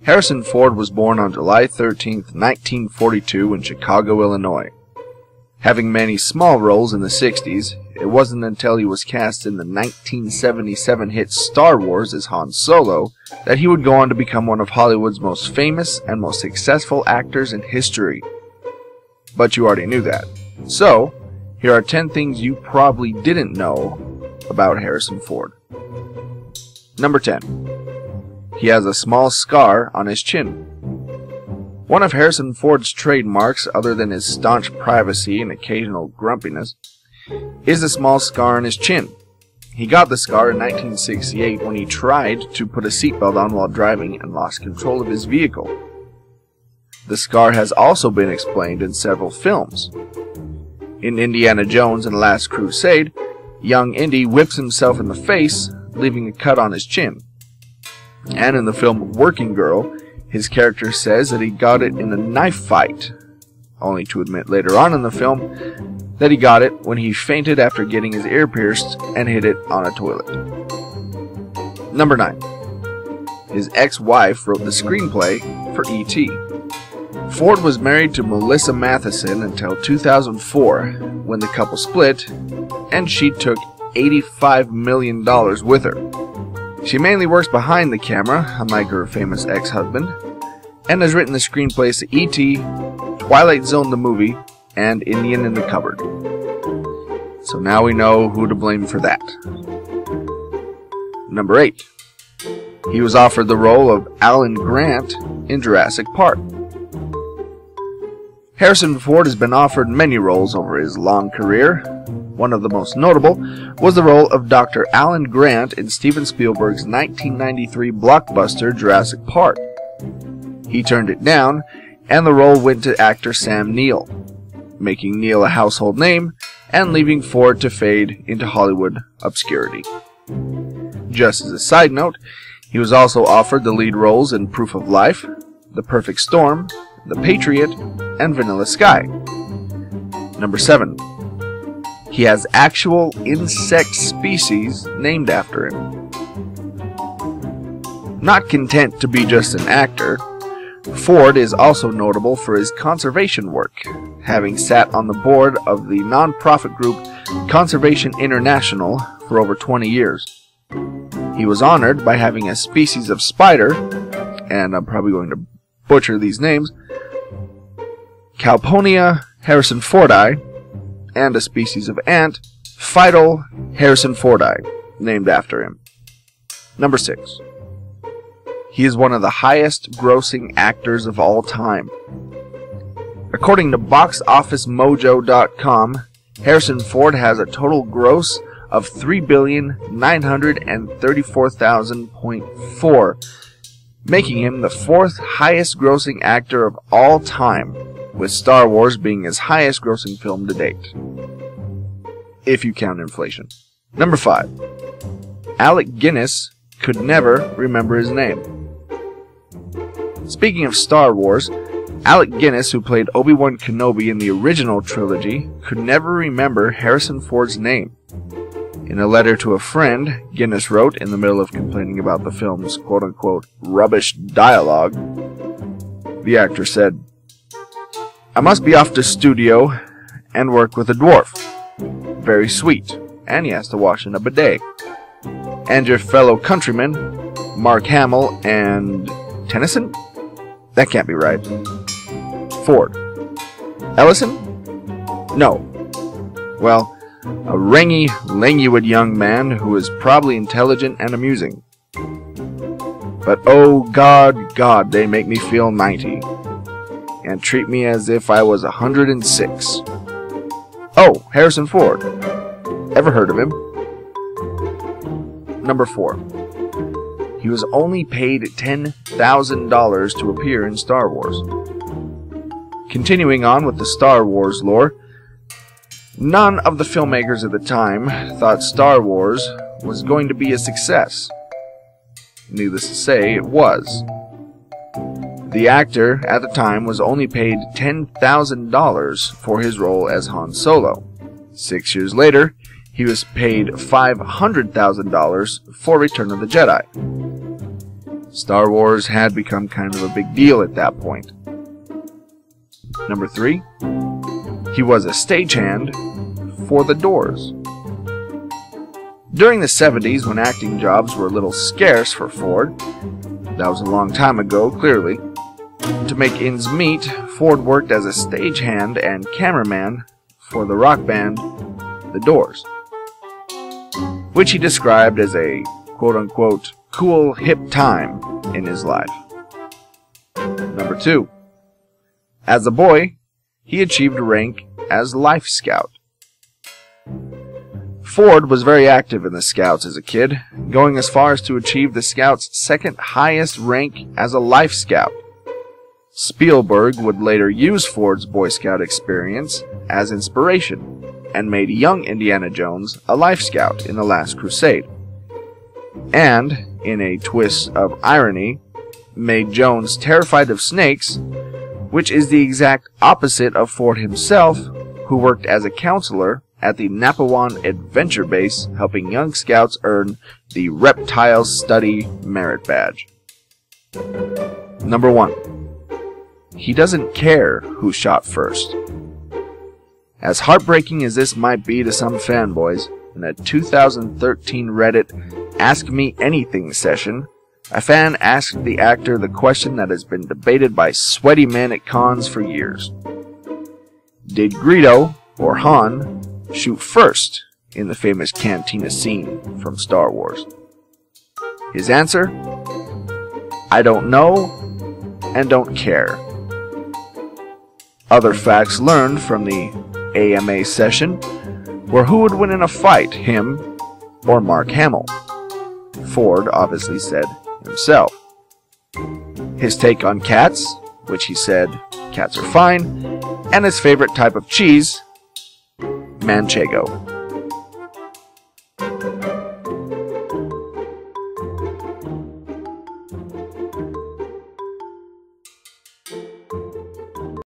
Harrison Ford was born on July 13, 1942 in Chicago, Illinois. Having many small roles in the 60s, it wasn't until he was cast in the 1977 hit Star Wars as Han Solo that he would go on to become one of Hollywood's most famous and most successful actors in history. But you already knew that. So, here are 10 things you probably didn't know about Harrison Ford. Number 10. He has a small scar on his chin. One of Harrison Ford's trademarks, other than his staunch privacy and occasional grumpiness, is the small scar on his chin. He got the scar in 1968 when he tried to put a seatbelt on while driving and lost control of his vehicle. The scar has also been explained in several films. In Indiana Jones and the Last Crusade, young Indy whips himself in the face, leaving a cut on his chin. And in the film Working Girl, his character says that he got it in a knife fight, only to admit later on in the film that he got it when he fainted after getting his ear pierced and hit it on a toilet. Number 9. His ex-wife wrote the screenplay for E.T. Ford was married to Melissa Mathison until 2004, when the couple split, and she took $85 million with her. She mainly works behind the camera, unlike her famous ex-husband, and has written the screenplays to E.T., Twilight Zone the movie, and Indian in the Cupboard. So now we know who to blame for that. Number 8. He was offered the role of Alan Grant in Jurassic Park. Harrison Ford has been offered many roles over his long career. One of the most notable was the role of Dr. Alan Grant in Steven Spielberg's 1993 blockbuster Jurassic Park. He turned it down, and the role went to actor Sam Neill, making Neill a household name and leaving Ford to fade into Hollywood obscurity. Just as a side note, he was also offered the lead roles in Proof of Life, The Perfect Storm, The Patriot, and Vanilla Sky. Number 7. He has actual insect species named after him. Not content to be just an actor, Ford is also notable for his conservation work, having sat on the board of the non-profit group Conservation International for over 20 years. He was honored by having a species of spider, and I'm probably going to butcher these names, Calponia harrisonfordi, and a species of ant, Phytol harrisonfordi, named after him. Number 6. He is one of the highest grossing actors of all time. According to BoxOfficeMojo.com, Harrison Ford has a total gross of $3,934,000.4, making him the 4th highest grossing actor of all time, with Star Wars being his highest grossing film to date, if you count inflation. Number 5. Alec Guinness could never remember his name. Speaking of Star Wars, Alec Guinness, who played Obi-Wan Kenobi in the original trilogy, could never remember Harrison Ford's name. In a letter to a friend, Guinness wrote, in the middle of complaining about the film's quote-unquote rubbish dialogue, the actor said, "I must be off to studio and work with a dwarf. Very sweet, and he has to wash in a bidet. And your fellow countrymen, Mark Hamill and Tennyson? That can't be right. Ford. Ellison? No. Well, a rangy, languid young man who is probably intelligent and amusing. But oh God, they make me feel 90. And treat me as if I was 106. Oh, Harrison Ford. Ever heard of him?" Number 4. He was only paid $10,000 to appear in Star Wars. Continuing on with the Star Wars lore, none of the filmmakers at the time thought Star Wars was going to be a success. Needless to say, it was. The actor at the time was only paid $10,000 for his role as Han Solo. 6 years later, he was paid $500,000 for Return of the Jedi. Star Wars had become kind of a big deal at that point. Number 3. He was a stagehand for The Doors. During the 70s, when acting jobs were a little scarce for Ford, that was a long time ago, clearly, to make ends meet, Ford worked as a stagehand and cameraman for the rock band The Doors, which he described as a quote-unquote cool, hip time in his life. Number 2. As a boy, he achieved rank as Life Scout. Ford was very active in the Scouts as a kid, going as far as to achieve the Scouts' second highest rank as a Life Scout. Spielberg would later use Ford's Boy Scout experience as inspiration, and made young Indiana Jones a Life Scout in The Last Crusade. And, in a twist of irony, made Jones terrified of snakes, which is the exact opposite of Ford himself, who worked as a counselor at the Nappawan Adventure Base, helping young scouts earn the Reptile Study Merit Badge. Number 1. He doesn't care who shot first. As heartbreaking as this might be to some fanboys, in a 2013 Reddit Ask Me Anything session, a fan asked the actor the question that has been debated by sweaty men at cons for years. Did Greedo, or Han, shoot first in the famous cantina scene from Star Wars? His answer? I don't know and don't care. Other facts learned from the AMA session were who would win in a fight, him or Mark Hamill. Ford obviously said himself. His take on cats, which he said cats are fine, and his favorite type of cheese, Manchego.